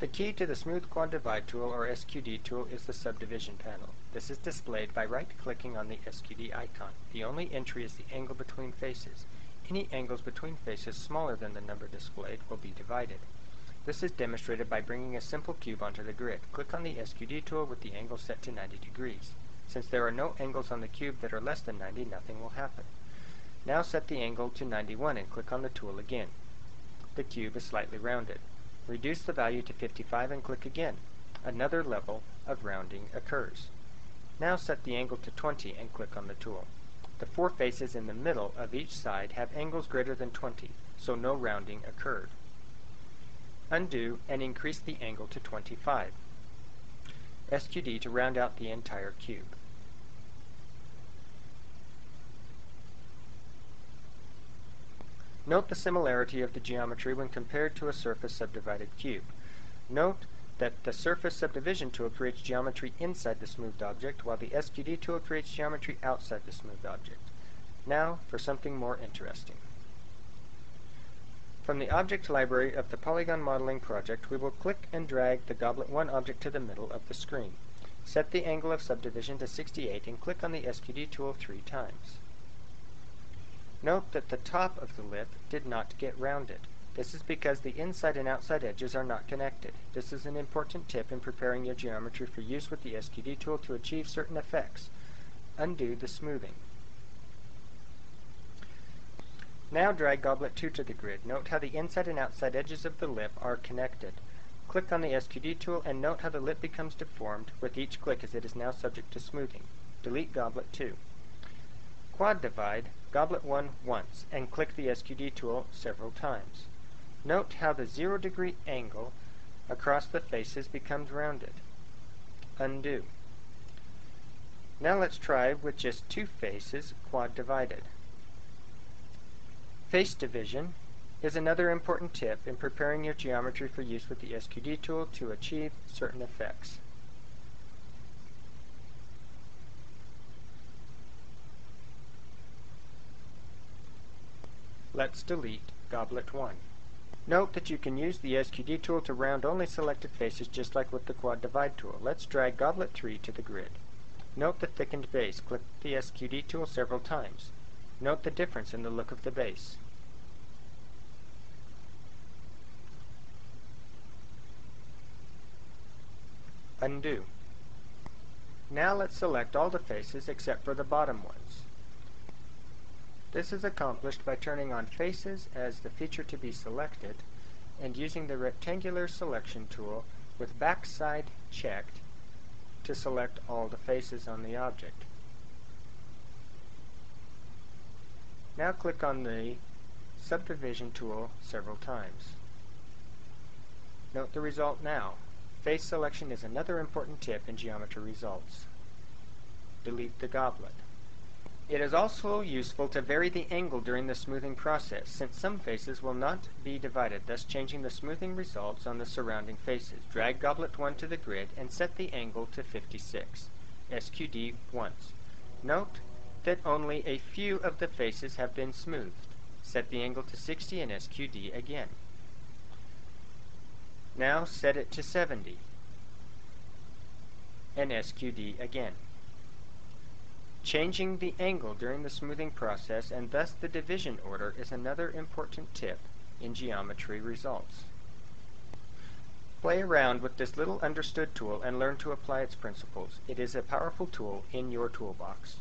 The key to the Smooth Quad Divide tool, or SQD tool, is the subdivision panel. This is displayed by right-clicking on the SQD icon. The only entry is the angle between faces. Any angles between faces smaller than the number displayed will be divided. This is demonstrated by bringing a simple cube onto the grid. Click on the SQD tool with the angle set to 90 degrees. Since there are no angles on the cube that are less than 90, nothing will happen. Now set the angle to 91 and click on the tool again. The cube is slightly rounded. Reduce the value to 55 and click again. Another level of rounding occurs. Now set the angle to 20 and click on the tool. The four faces in the middle of each side have angles greater than 20, so no rounding occurred. Undo and increase the angle to 25. SQD to round out the entire cube. Note the similarity of the geometry when compared to a surface subdivided cube. Note that the surface subdivision tool creates geometry inside the smoothed object, while the SQD tool creates geometry outside the smoothed object. Now for something more interesting. From the object library of the Polygon Modeling project, we will click and drag the Goblet 1 object to the middle of the screen. Set the angle of subdivision to 68 and click on the SQD tool 3 times. Note that the top of the lip did not get rounded. This is because the inside and outside edges are not connected. This is an important tip in preparing your geometry for use with the SQD tool to achieve certain effects. Undo the smoothing. Now drag Goblet 2 to the grid. Note how the inside and outside edges of the lip are connected. Click on the SQD tool and note how the lip becomes deformed with each click, as it is now subject to smoothing. Delete Goblet 2. Quad Divide Goblet 1 once and click the SQD tool several times. Note how the 0-degree angle across the faces becomes rounded. Undo. Now let's try with just two faces quad divided. Face division is another important tip in preparing your geometry for use with the SQD tool to achieve certain effects. Let's delete Goblet 1. Note that you can use the SQD tool to round only selected faces, just like with the Quad Divide tool. Let's drag Goblet 3 to the grid. Note the thickened base. Click the SQD tool several times. Note the difference in the look of the base. Undo. Now let's select all the faces except for the bottom ones. This is accomplished by turning on Faces as the feature to be selected and using the rectangular selection tool with backside checked to select all the faces on the object. Now click on the subdivision tool several times. Note the result now. Face selection is another important tip in geometry results. Delete the goblet. It is also useful to vary the angle during the smoothing process, since some faces will not be divided, thus changing the smoothing results on the surrounding faces. Drag Goblet 1 to the grid and set the angle to 56. SQD once. Note that only a few of the faces have been smoothed. Set the angle to 60 and SQD again. Now set it to 70 and SQD again. Changing the angle during the smoothing process and thus the division order is another important tip in geometry results. Play around with this little understood tool and learn to apply its principles. It is a powerful tool in your toolbox.